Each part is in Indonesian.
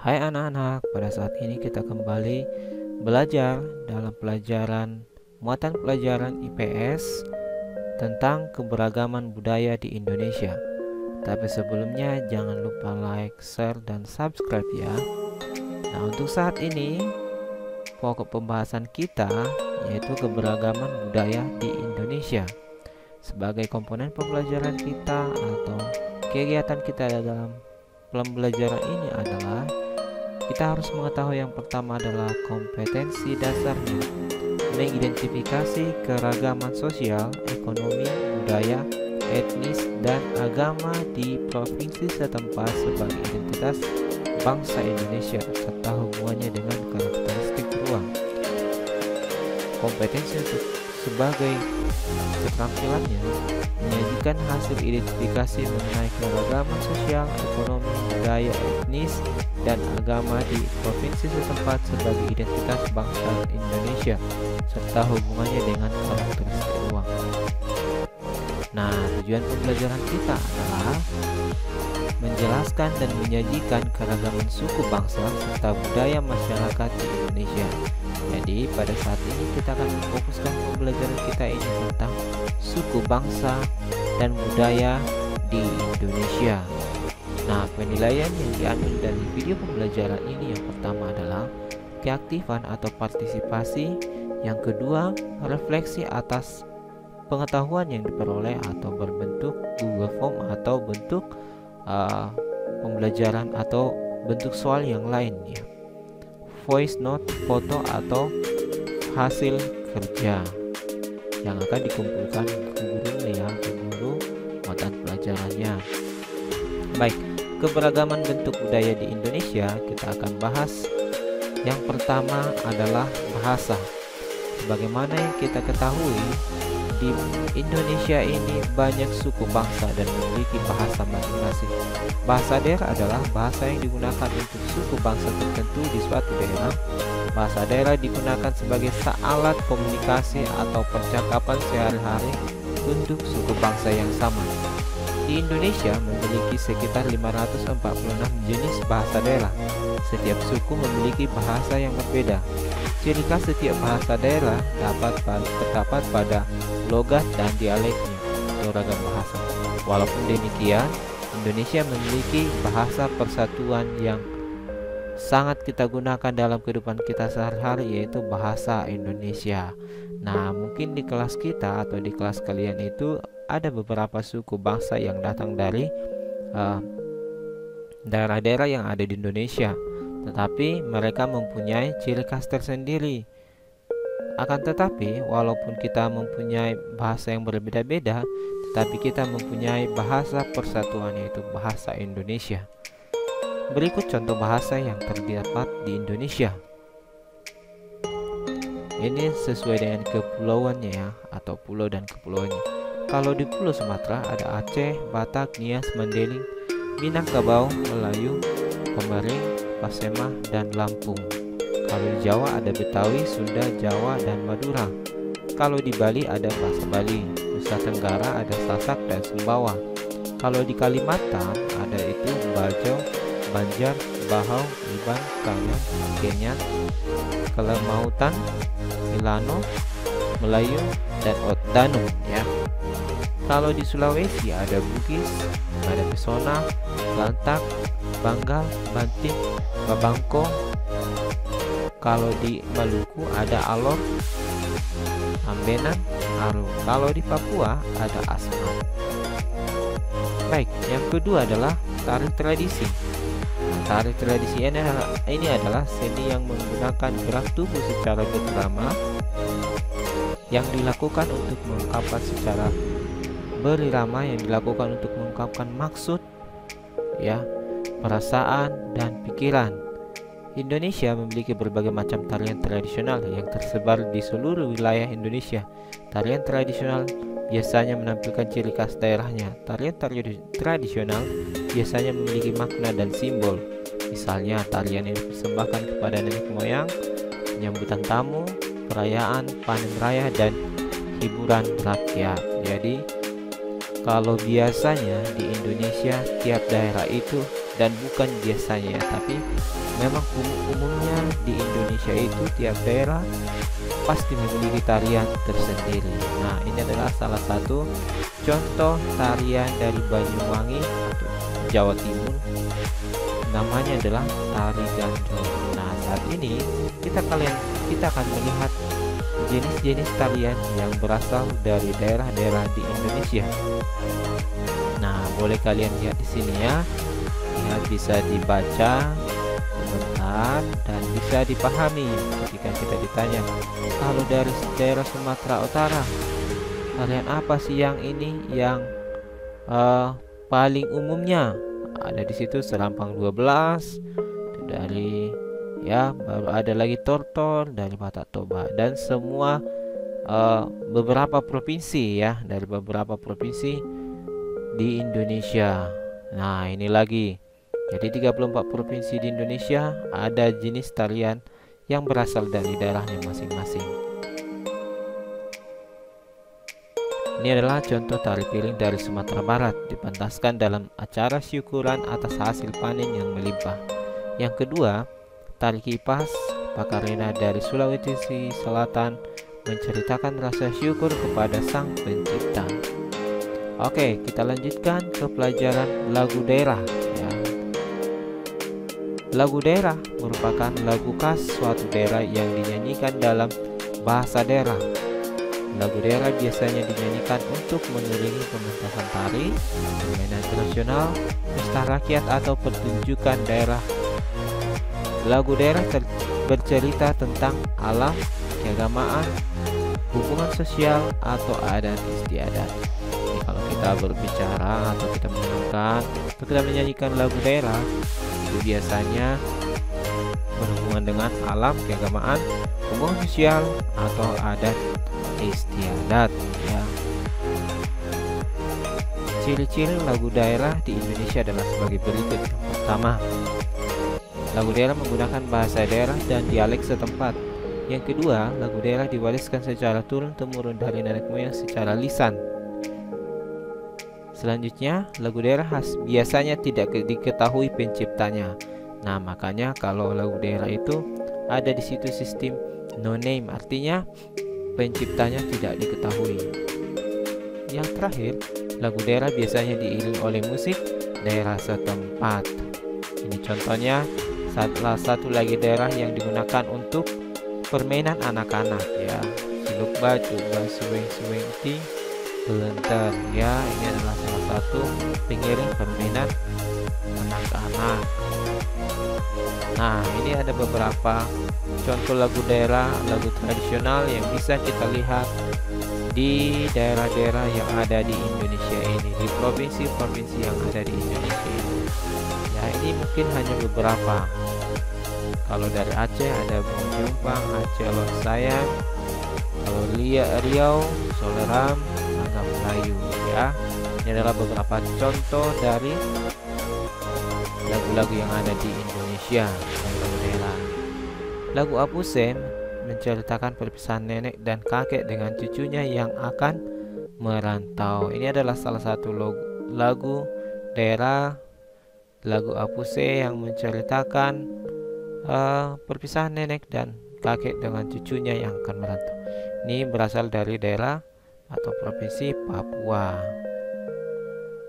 Hai anak-anak, pada saat ini kita kembali belajar dalam pelajaran muatan pelajaran IPS tentang keberagaman budaya di Indonesia. Tapi sebelumnya jangan lupa like, share, dan subscribe ya. Nah, untuk saat ini pokok pembahasan kita yaitu keberagaman budaya di Indonesia. Sebagai komponen pembelajaran kita atau kegiatan kita dalam pembelajaran ini adalah kita harus mengetahui yang pertama adalah kompetensi dasarnya, mengidentifikasi keragaman sosial, ekonomi, budaya, etnis, dan agama di provinsi setempat sebagai identitas bangsa Indonesia serta hubungannya dengan karakteristik ruang. Kompetensi untuk sebagai keterampilannya menyajikan hasil identifikasi mengenai keragaman sosial, ekonomi, budaya, etnis, dan agama di provinsi setempat sebagai identitas bangsa Indonesia serta hubungannya dengan karakteristik ruang. Nah, tujuan pembelajaran kita adalah menjelaskan dan menyajikan keragaman suku bangsa serta budaya masyarakat di Indonesia. Jadi pada saat ini kita akan memfokuskan pembelajaran kita ini tentang suku bangsa dan budaya di Indonesia. Nah, penilaian yang diambil dari video pembelajaran ini yang pertama adalah keaktifan atau partisipasi, yang kedua refleksi atas pengetahuan yang diperoleh atau berbentuk Google Form atau bentuk pembelajaran atau bentuk soal yang lainnya, voice note, foto, atau hasil kerja yang akan dikumpulkan ke guru muatan pelajarannya. Baik, keberagaman bentuk budaya di Indonesia kita akan bahas. Yang pertama adalah bahasa. Sebagaimana yang kita ketahui, di Indonesia ini banyak suku bangsa dan memiliki bahasa masing-masing. Bahasa daerah adalah bahasa yang digunakan untuk suku bangsa tertentu di suatu daerah. Bahasa daerah digunakan sebagai alat komunikasi atau percakapan sehari-hari untuk suku bangsa yang sama. Di Indonesia memiliki sekitar 546 jenis bahasa daerah. Setiap suku memiliki bahasa yang berbeda. Ciri khas setiap bahasa daerah terdapat pada logat dan dialeknya atau ragam bahasa. Walaupun demikian, Indonesia memiliki bahasa persatuan yang sangat kita gunakan dalam kehidupan kita sehari-hari, yaitu bahasa Indonesia. Nah, mungkin di kelas kita atau di kelas kalian itu ada beberapa suku bangsa yang datang dari daerah-daerah yang ada di Indonesia, tetapi mereka mempunyai ciri khas tersendiri. Akan tetapi, walaupun kita mempunyai bahasa yang berbeda-beda, tetapi kita mempunyai bahasa persatuan, yaitu bahasa Indonesia. Berikut contoh bahasa yang terdapat di Indonesia. Ini sesuai dengan kepulauannya ya, atau pulau dan kepulauannya. Kalau di Pulau Sumatera ada Aceh, Batak, Nias, Mandailing, Minangkabau, Melayu, Komering, Pasemah, dan Lampung. Kalau di Jawa ada Betawi, Sunda, Jawa, dan Madura. Kalau di Bali ada bahasa Bali. Nusa Tenggara ada Sasak dan Sumbawa. Kalau di Kalimantan ada itu Bajo, Banjar, Bahau, Iban, Kayan, Kenyat, Kelemautan, Ilano, Melayu, dan Oddanu ya. Kalau di Sulawesi ada Bugis, ada Pesona, Lantak, Banggal, Banting, Babangko. Kalau di Maluku ada Alor, Ambenan, Aru. Kalau di Papua ada Asmat. Baik, yang kedua adalah tari tradisi. Tari tradisi ini adalah seni yang menggunakan gerak tubuh secara berirama yang dilakukan untuk mengungkapkan secara berirama yang dilakukan untuk mengungkapkan maksud ya, perasaan dan pikiran. Indonesia memiliki berbagai macam tarian tradisional yang tersebar di seluruh wilayah Indonesia. Tarian tradisional biasanya menampilkan ciri khas daerahnya. Tarian tradisional biasanya memiliki makna dan simbol. Misalnya, tarian yang dipersembahkan kepada nenek moyang, penyambutan tamu, perayaan panen raya, dan hiburan rakyat. Jadi, kalau biasanya di Indonesia tiap daerah itu dan bukan biasanya ya, tapi memang umumnya di Indonesia itu tiap daerah pasti memiliki tarian tersendiri. Nah, ini adalah salah satu contoh tarian dari Banyuwangi, Jawa Timur. Namanya adalah tari gandrung. Nah, saat ini kita akan melihat jenis-jenis tarian yang berasal dari daerah-daerah di Indonesia. Nah, boleh kalian lihat di sini ya. Lihat, bisa dibaca sebentar dan bisa dipahami ketika kita ditanya, kalau dari daerah Sumatera Utara, tarian apa sih yang ini yang paling umumnya? Ada di situ Serampang 12 dari ya, baru ada lagi Tortor dari Batak Toba, dan semua beberapa provinsi ya, dari beberapa provinsi di Indonesia. Nah, ini lagi. Jadi 34 provinsi di Indonesia ada jenis tarian yang berasal dari daerahnya masing-masing. Ini adalah contoh tari piring dari Sumatera Barat, dipentaskan dalam acara syukuran atas hasil panen yang melimpah. Yang kedua, tari kipas Pakarena dari Sulawesi Selatan, menceritakan rasa syukur kepada Sang Pencipta. Oke, kita lanjutkan ke pelajaran lagu daerah ya. Lagu daerah merupakan lagu khas suatu daerah yang dinyanyikan dalam bahasa daerah. Lagu daerah biasanya dinyanyikan untuk mengiringi pementasan tari, permainan tradisional, pesta rakyat, atau pertunjukan daerah. Lagu daerah bercerita tentang alam, keagamaan, hubungan sosial, atau adat istiadat. Jadi kalau kita berbicara atau kita menyanyikan atau kita menyanyikan lagu daerah, itu biasanya berhubungan dengan alam, keagamaan, hubungan sosial, atau adat istiadat ya. Ciri-ciri lagu daerah di Indonesia adalah sebagai berikut. Yang pertama, lagu daerah menggunakan bahasa daerah dan dialek setempat. Yang kedua, lagu daerah diwariskan secara turun-temurun dari nenek moyang secara lisan. Selanjutnya, lagu daerah biasanya tidak diketahui penciptanya. Nah, makanya kalau lagu daerah itu ada di situ sistem no name, artinya penciptanya tidak diketahui. Yang terakhir, lagu daerah biasanya diiringi oleh musik daerah setempat. Ini contohnya salah satu lagu daerah yang digunakan untuk permainan anak-anak ya. Silukba, coba suweng-suweng ti pelenter ya. Ini adalah salah satu pengiring permainan anak-anak. Nah, ini ada beberapa contoh lagu daerah, lagu tradisional yang bisa kita lihat di daerah-daerah yang ada di Indonesia ini, di provinsi-provinsi yang ada di Indonesia ini. Ya, ini mungkin hanya beberapa. Kalau dari Aceh ada Bung Jumpang, Aceh Lonsayang, kalau Riau, Soleram, Naga Melayu ya. Ini adalah beberapa contoh dari lagu-lagu yang ada di Indonesia, lagu daerah. Lagu Apusem menceritakan perpisahan nenek dan kakek dengan cucunya yang akan merantau. Ini adalah salah satu lagu daerah, lagu Apuse, yang menceritakan perpisahan nenek dan kakek dengan cucunya yang akan merantau. Ini berasal dari daerah atau provinsi Papua.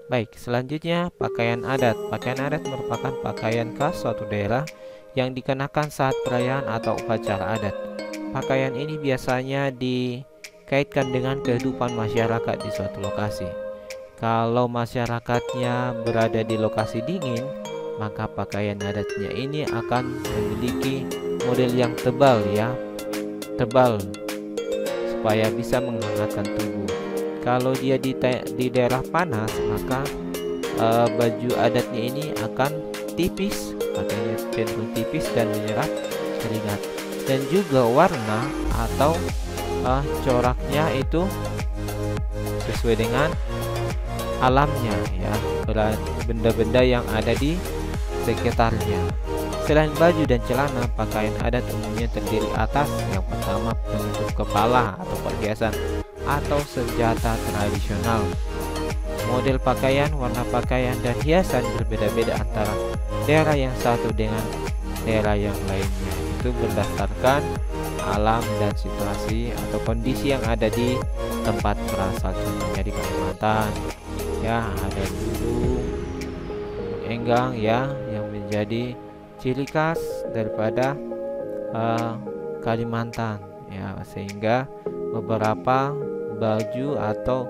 Baik, selanjutnya pakaian adat. Pakaian adat merupakan pakaian khas suatu daerah yang dikenakan saat perayaan atau upacara adat. Pakaian ini biasanya dikaitkan dengan kehidupan masyarakat di suatu lokasi. Kalau masyarakatnya berada di lokasi dingin, maka pakaian adatnya ini akan memiliki model yang tebal ya, tebal supaya bisa menghangatkan tubuh. Kalau dia di daerah panas, maka baju adatnya ini akan tipis, pakainya cenderung tipis dan menyerap keringat. Dan juga warna atau coraknya itu sesuai dengan alamnya ya, benda-benda yang ada di sekitarnya. Selain baju dan celana, pakaian adat umumnya terdiri atas yang pertama penutup kepala atau perhiasan atau senjata tradisional. Model pakaian, warna pakaian, dan hiasan berbeda-beda antara daerah yang satu dengan daerah yang lainnya. Itu berdasarkan alam dan situasi atau kondisi yang ada di tempat berasal. Contohnya di Kalimantan ya, ada gunung enggang ya yang menjadi ciri khas daripada Kalimantan ya, sehingga beberapa baju atau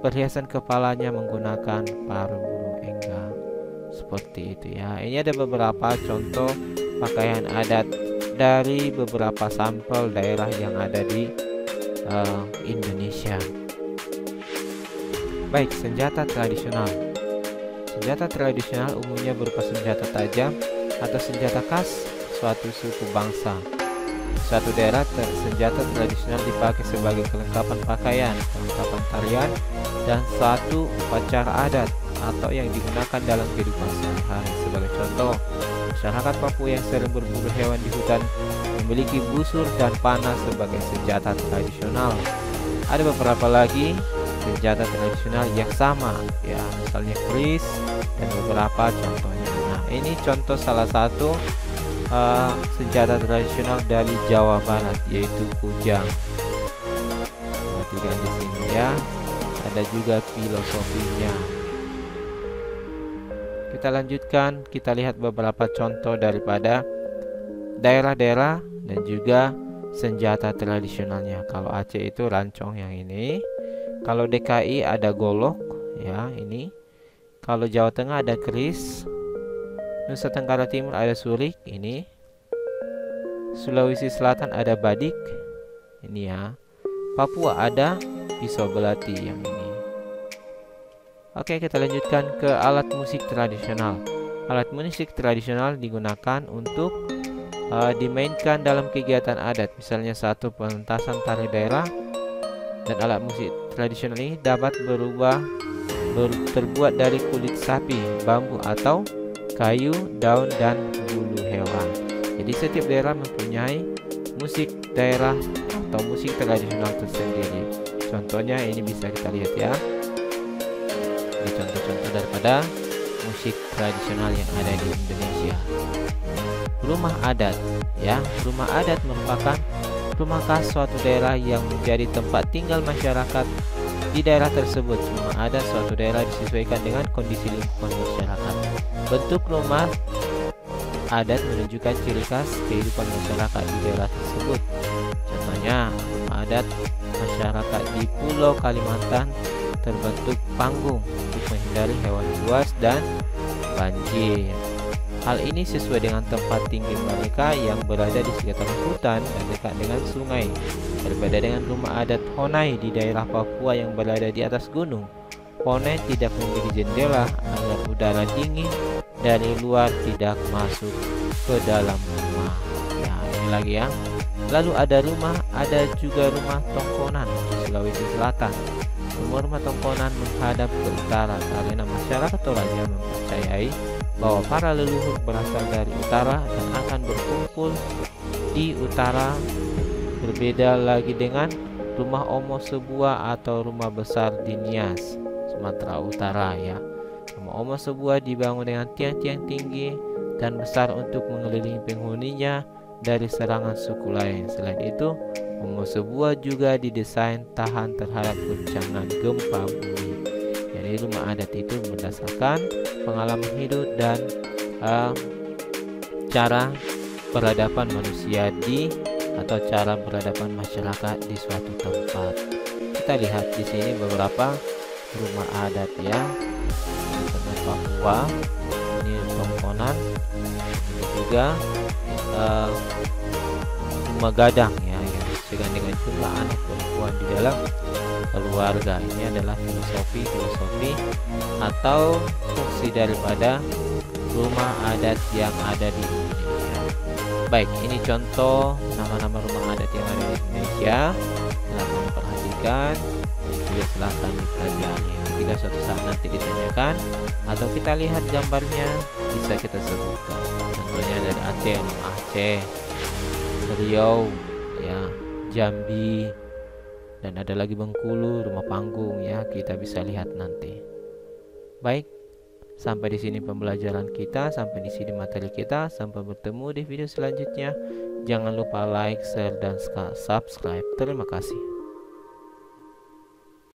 perhiasan kepalanya menggunakan paruh burung enggang seperti itu ya. Ini ada beberapa contoh pakaian adat dari beberapa sampel daerah yang ada di Indonesia. Baik, senjata tradisional. Senjata tradisional umumnya berupa senjata tajam atau senjata khas suatu suku bangsa. Suatu daerah senjata tradisional dipakai sebagai kelengkapan pakaian, kelengkapan tarian, dan suatu upacara adat atau yang digunakan dalam kehidupan sehari-hari. Sebagai contoh, masyarakat Papua yang sering berburu hewan di hutan memiliki busur dan panah sebagai senjata tradisional. Ada beberapa lagi senjata tradisional yang sama ya, misalnya keris dan beberapa contohnya. Nah, ini contoh salah satu senjata tradisional dari Jawa Barat, yaitu kujang. Perhatikan di sini ya, ada juga filosofinya. Kita lanjutkan, kita lihat beberapa contoh daripada daerah-daerah dan juga senjata tradisionalnya. Kalau Aceh itu rancong yang ini, kalau DKI ada golok ya ini, kalau Jawa Tengah ada keris, Nusa Tenggara Timur ada surik ini, Sulawesi Selatan ada badik ini ya, Papua ada pisau belati yang ini. Oke, kita lanjutkan ke alat musik tradisional. Alat musik tradisional digunakan untuk dimainkan dalam kegiatan adat, misalnya satu penentasan tari daerah. Dan alat musik tradisional ini dapat terbuat dari kulit sapi, bambu atau kayu, daun, dan bulu hewan. Jadi setiap daerah mempunyai musik daerah atau musik tradisional tersendiri. Contohnya ini bisa kita lihat ya. Ini contoh-contoh daripada musik tradisional yang ada di Indonesia. Rumah adat ya, rumah adat merupakan rumah khas suatu daerah yang menjadi tempat tinggal masyarakat di daerah tersebut. Rumah adat suatu daerah disesuaikan dengan kondisi lingkungan masyarakat. Bentuk rumah adat menunjukkan ciri khas kehidupan masyarakat di daerah tersebut. Contohnya, rumah adat masyarakat di Pulau Kalimantan terbentuk panggung untuk menghindari hewan buas dan banjir. Hal ini sesuai dengan tempat tinggi mereka yang berada di sekitaran hutan dan dekat dengan sungai. Berbeda dengan rumah adat Honai di daerah Papua yang berada di atas gunung. Honai tidak memiliki jendela agar udara dingin dari luar tidak masuk ke dalam rumah. Ya, ini lagi ya. Lalu ada juga rumah tongkonan di Sulawesi Selatan. Rumah tongkonan menghadap ke utara karena masyarakat Toraja mempercayai bahwa para leluhur berasal dari utara dan akan berkumpul di utara. Berbeda lagi dengan rumah Omo Sebuah atau rumah besar di Nias, Sumatera Utara ya. Rumah Omo Sebuah dibangun dengan tiang-tiang tinggi dan besar untuk mengelilingi penghuninya dari serangan suku lain. Selain itu, Omo Sebuah juga didesain tahan terhadap guncangan gempa bumi. Jadi rumah adat itu berdasarkan pengalaman hidup dan cara peradaban manusia atau cara peradaban masyarakat di suatu tempat. Kita lihat di sini beberapa rumah adat ya. Di tengah Papua ini tongkonan, ini juga rumah gadang ya, yang disesuaikan dengan jumlah anak perempuan di dalam keluarga. Ini adalah filosofi atau fungsi daripada rumah adat yang ada di Indonesia. Baik, ini contoh nama-nama rumah adat yang ada di Indonesia. Silahkan perhatikan dan juga silahkan dipelajari. Jika suatu saat nanti ditanyakan atau kita lihat gambarnya, bisa kita sebutkan. Contohnya dari Aceh, rumah Aceh, Riau, ya, Jambi, dan ada lagi Bengkulu, rumah panggung ya, kita bisa lihat nanti. Baik, Sampai di sini pembelajaran kita, sampai di sini materi kita. Sampai bertemu di video selanjutnya. Jangan lupa like, share, dan subscribe. Terima kasih.